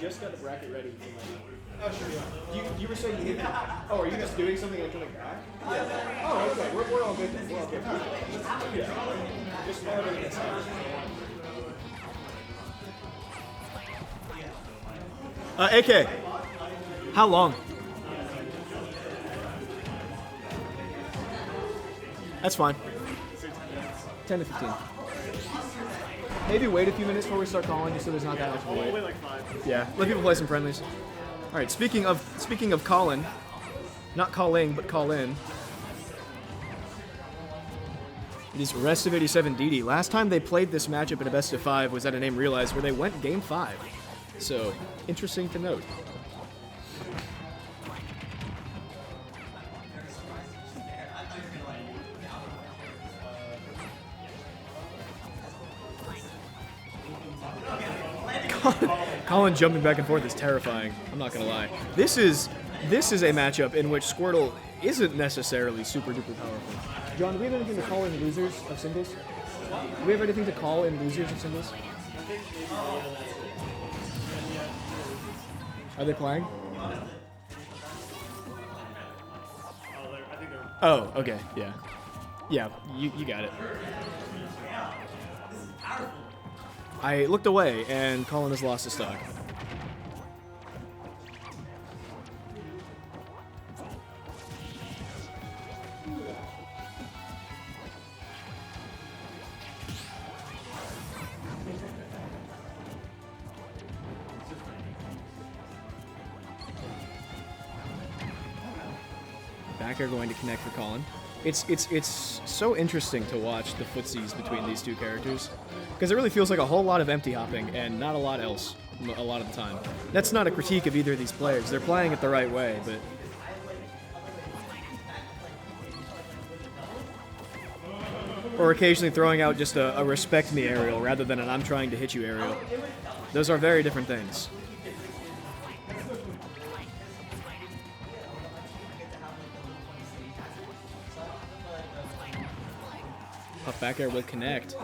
just got the bracket ready for my... Oh, sure, yeah. You were saying you hit... Oh, are you guys doing something like coming back? Yeah. Oh, okay. We're all good then. We're all good. Yeah. Just following it. AK, how long? That's fine. 10 to 15. Maybe wait a few minutes before we start calling, just so there's not that much of a wait. We'll wait like 5. Yeah, let people play some friendlies. All right, speaking of calling, not calling, but call in. It is Restof87 DDee. Last time they played this matchup in a best of 5 was at a name Realize, where they went game 5. So, interesting to note. Colin jumping back and forth is terrifying. I'm not gonna lie. This is a matchup in which Squirtle isn't necessarily super duper powerful. John, do we have anything to call in losers of singles? Do we have anything to call in losers of singles? Are they playing? Oh, okay, yeah. Yeah, you got it. I looked away, and Colin has lost his stock. Back air going to connect for Colin. It's so interesting to watch the footsies between these two characters, because it really feels like a whole lot of empty hopping and not a lot else a lot of the time. That's not a critique of either of these players. They're playing it the right way, but... Or occasionally throwing out just a respect me aerial rather than an I'm trying to hit you aerial. Those are very different things. Puff back air will connect.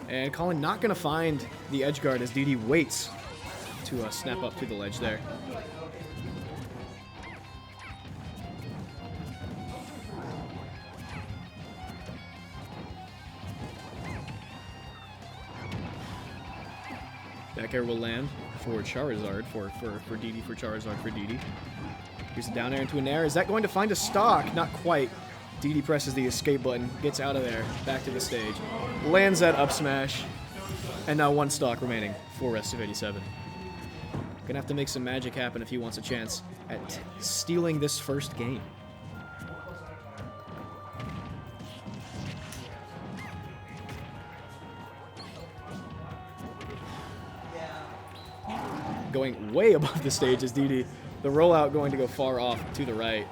And Colin not going to find the edge guard as DDee waits to snap up to the ledge there. Back air will land for Charizard, for DDee, for Charizard, for DDee. Here's a down air into an air. Is that going to find a stock? Not quite. DDee presses the escape button, gets out of there, back to the stage, lands that up smash, and now one stock remaining for Restof87. Gonna have to make some magic happen if he wants a chance at stealing this first game. Going way above the stage is DDee. The rollout going to go far off to the right.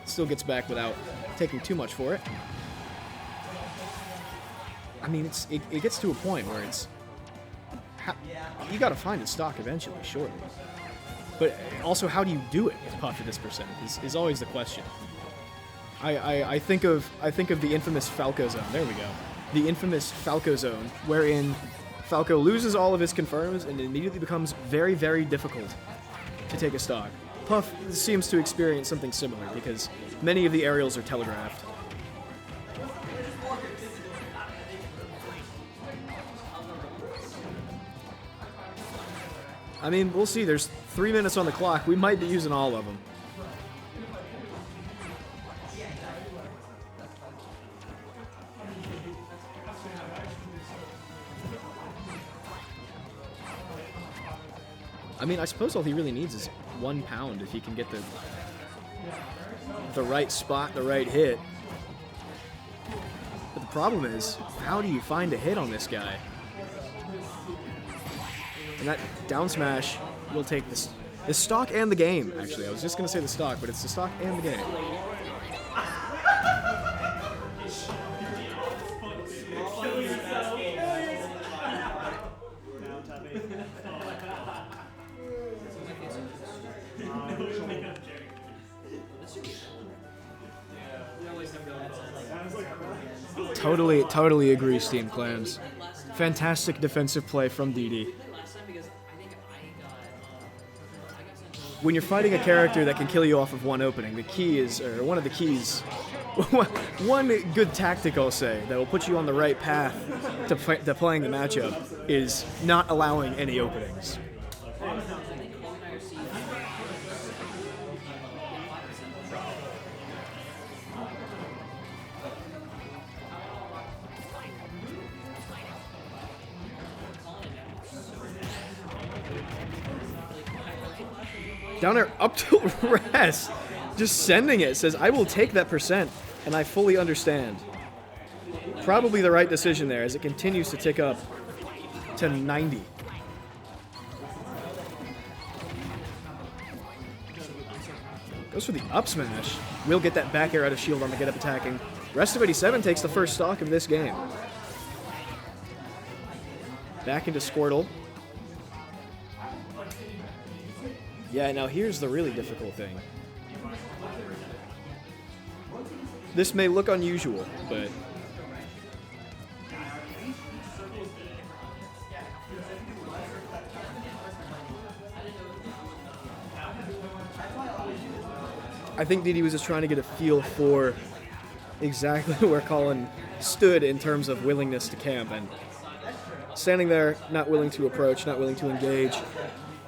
Still gets back without taking too much for it. I mean, it gets to a point where it's... you gotta find a stock eventually, surely. But also, how do you do it with Puff at this percent is always the question. I think of the infamous Falco zone. There we go. The infamous Falco zone, wherein Falco loses all of his confirms and it immediately becomes very, very difficult to take a stock. Puff seems to experience something similar because many of the aerials are telegraphed. I mean, we'll see. There's 3 minutes on the clock. We might be using all of them. I mean, I suppose all he really needs is 1 pound if he can get the right spot, the right hit. But the problem is, how do you find a hit on this guy? And that down smash will take the stock and the game, actually. I was just going to say the stock, but it's the stock and the game. Totally agree, Steam Clams. Fantastic defensive play from DDee. when you're fighting a character that can kill you off of one opening, the key is, or one of the keys, one good tactic, I'll say, that will put you on the right path to playing the matchup is not allowing any openings. Down there, up to rest, just sending it, says, I will take that percent, and I fully understand. Probably the right decision there, as it continues to tick up to 90. Goes for the up smash. Will get that back air out of shield on the get up attacking. Restof87 takes the first stock of this game. Back into Squirtle. Yeah, now here's the really difficult thing. This may look unusual, but I think DDee was just trying to get a feel for exactly where Colin stood in terms of willingness to camp, and standing there, not willing to approach, not willing to engage.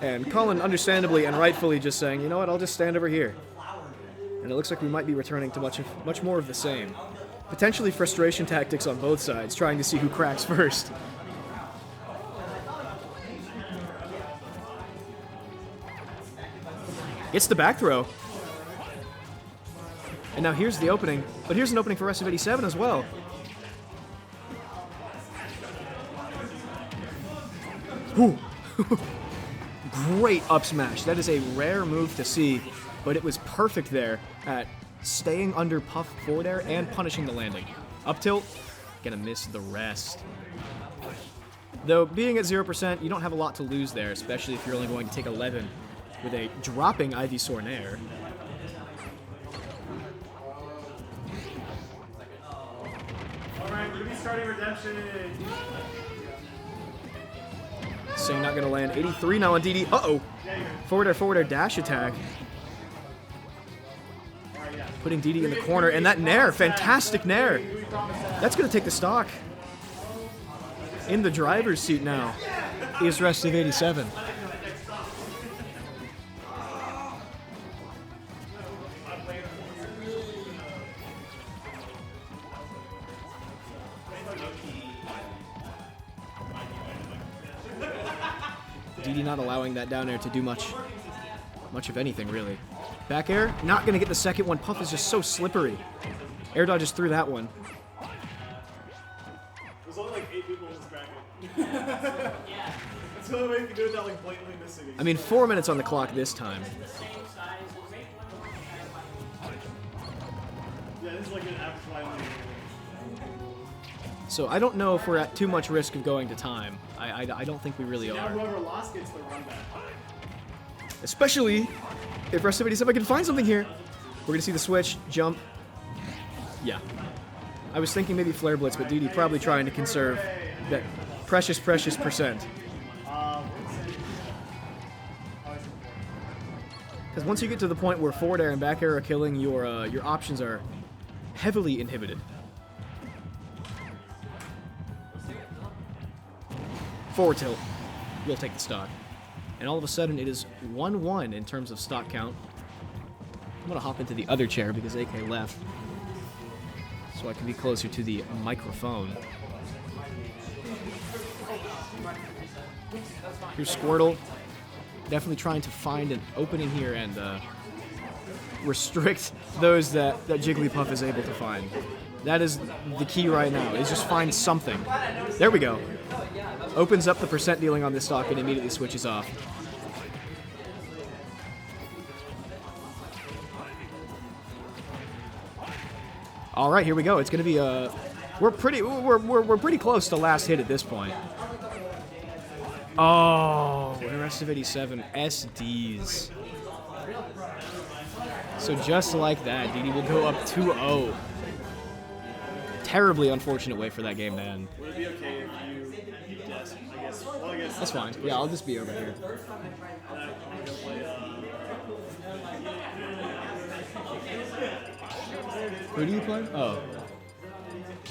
And Colin, understandably and rightfully, just saying, you know what, I'll just stand over here. And it looks like we might be returning to much more of the same. Potentially frustration tactics on both sides, trying to see who cracks first. It's the back throw. And now here's the opening. But here's an opening for Restof87 as well. Ooh. Great up smash. That is a rare move to see, but it was perfect there at staying under puff forward air and punishing the landing. Up tilt, gonna miss the rest. Though being at 0%, you don't have a lot to lose there, especially if you're only going to take 11 with a dropping Ivysaur Nair. Alright, we're gonna be starting redemption. Sing not gonna land. 83 now on DDee. Uh-oh. Forward air dash attack. Putting DDee in the corner, and that Nair, fantastic Nair. That's gonna take the stock. In the driver's seat now is Restof87. DDee not allowing that down air to do much of anything, really. Back air, not going to get the second one. Puff is just so slippery. Air dodges through that one. There's only like 8 people in this bracket. That's the only way you can do it without like blatantly missing it. I mean, 4 minutes on the clock this time. Yeah, this is like an average line. So I don't know if we're at too much risk of going to time. I don't think we really Now are. whoever lost gets the run back. Especially if Restof87 can find something here. We're going to see the switch, jump. Yeah. I was thinking maybe Flare Blitz, but DDee probably trying to conserve that precious percent. Because once you get to the point where forward air and back air are killing, your options are heavily inhibited. Forward tilt. We'll take the stock. And all of a sudden, it is 1-1 in terms of stock count. I'm going to hop into the other chair because AK left, so I can be closer to the microphone. Here's Squirtle. Definitely trying to find an opening here and restrict those that Jigglypuff is able to find. That is the key right now, is just find something. There we go. Opens up the percent dealing on this stock and immediately switches off. All right, here we go. It's going to be we're pretty close to last hit at this point. Oh, Restof87 SDs. So just like that, DDee will go up 2-0. Terribly unfortunate way for that game to end. Would it be okay if you guess? I guess. Well, I guess That's fine. Yeah, I'll just be over here. Who do you play? Oh.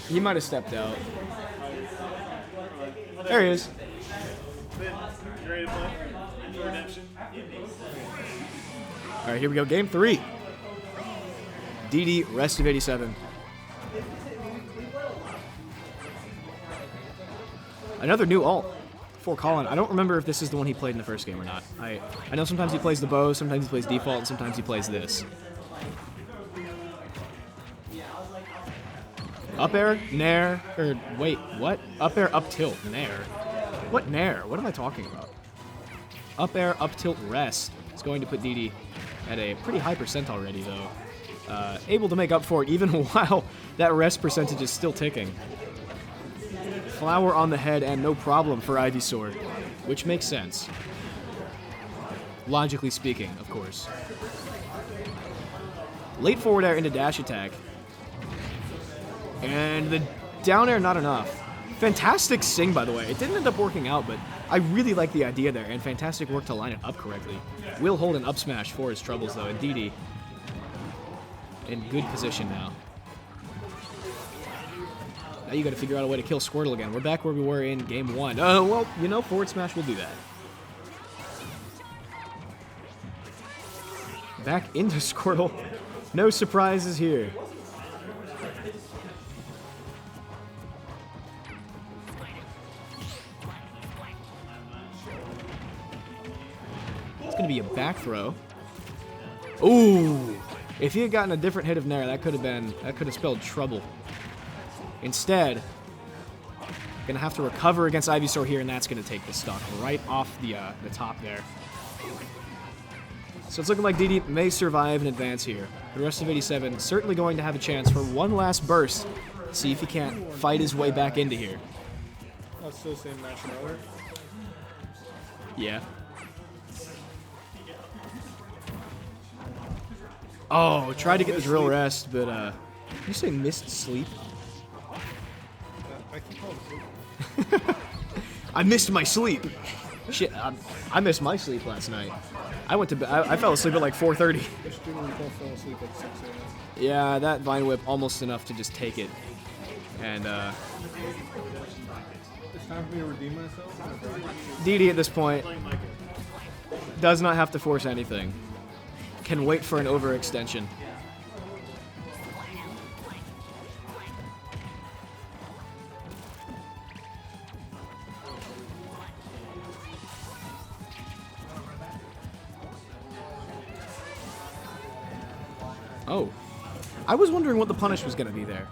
He might have stepped out. There he is. You ready to play? Redemption. All right, here we go. Game 3. DDee, Restof87. Another new ult for Colin. I don't remember if this is the one he played in the first game or not. I know sometimes he plays the bow, sometimes he plays default, and sometimes he plays this. Up air, nair, or wait, what? Up air, up tilt, nair. What nair? What am I talking about? Up air, up tilt, rest. It's going to put DDee at a pretty high percent already, though. Able to make up for it even while that rest percentage is still ticking. Flower on the head and no problem for Ivysaur, which makes sense. Logically speaking, of course. Late forward air into dash attack. And the down air, not enough. Fantastic sing, by the way. It didn't end up working out, but I really like the idea there, and fantastic work to line it up correctly. Will hold an up smash for his troubles, though, and DDee in good position now. Now you gotta figure out a way to kill Squirtle again. We're back where we were in game 1. Oh, well, you know, forward smash will do that. Back into Squirtle. No surprises here. It's gonna be a back throw. Ooh! If he had gotten a different hit of Nair, that could have spelled trouble. Instead, gonna have to recover against Ivysaur here, and that's gonna take the stock right off the top there. So it's looking like DDee may survive and advance here. The Restof87 certainly going to have a chance for one last burst. See if he can't fight his way back into here. That's still the same match from earlier. Yeah. Oh, tried to get the drill rest, but did you say missed sleep? I keep calling sleep. I missed my sleep. Shit, I missed my sleep last night. I went to bed. I fell asleep at like 4:30. Fell asleep at 6 a.m. Yeah, that Vine Whip almost enough to just take it. And It's time for me to redeem myself. DDee at this point does not have to force anything. Can wait for an overextension. Oh. I was wondering what the punish was going to be there.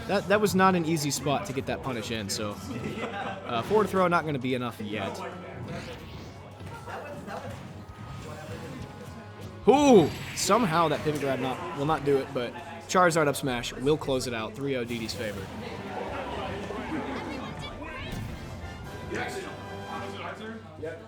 That was not an easy spot to get that punish in, so forward throw not going to be enough yet. Ooh! Somehow that pivot grab will not do it, but Charizard up smash will close it out. 3-0 DDee's favor. Yep.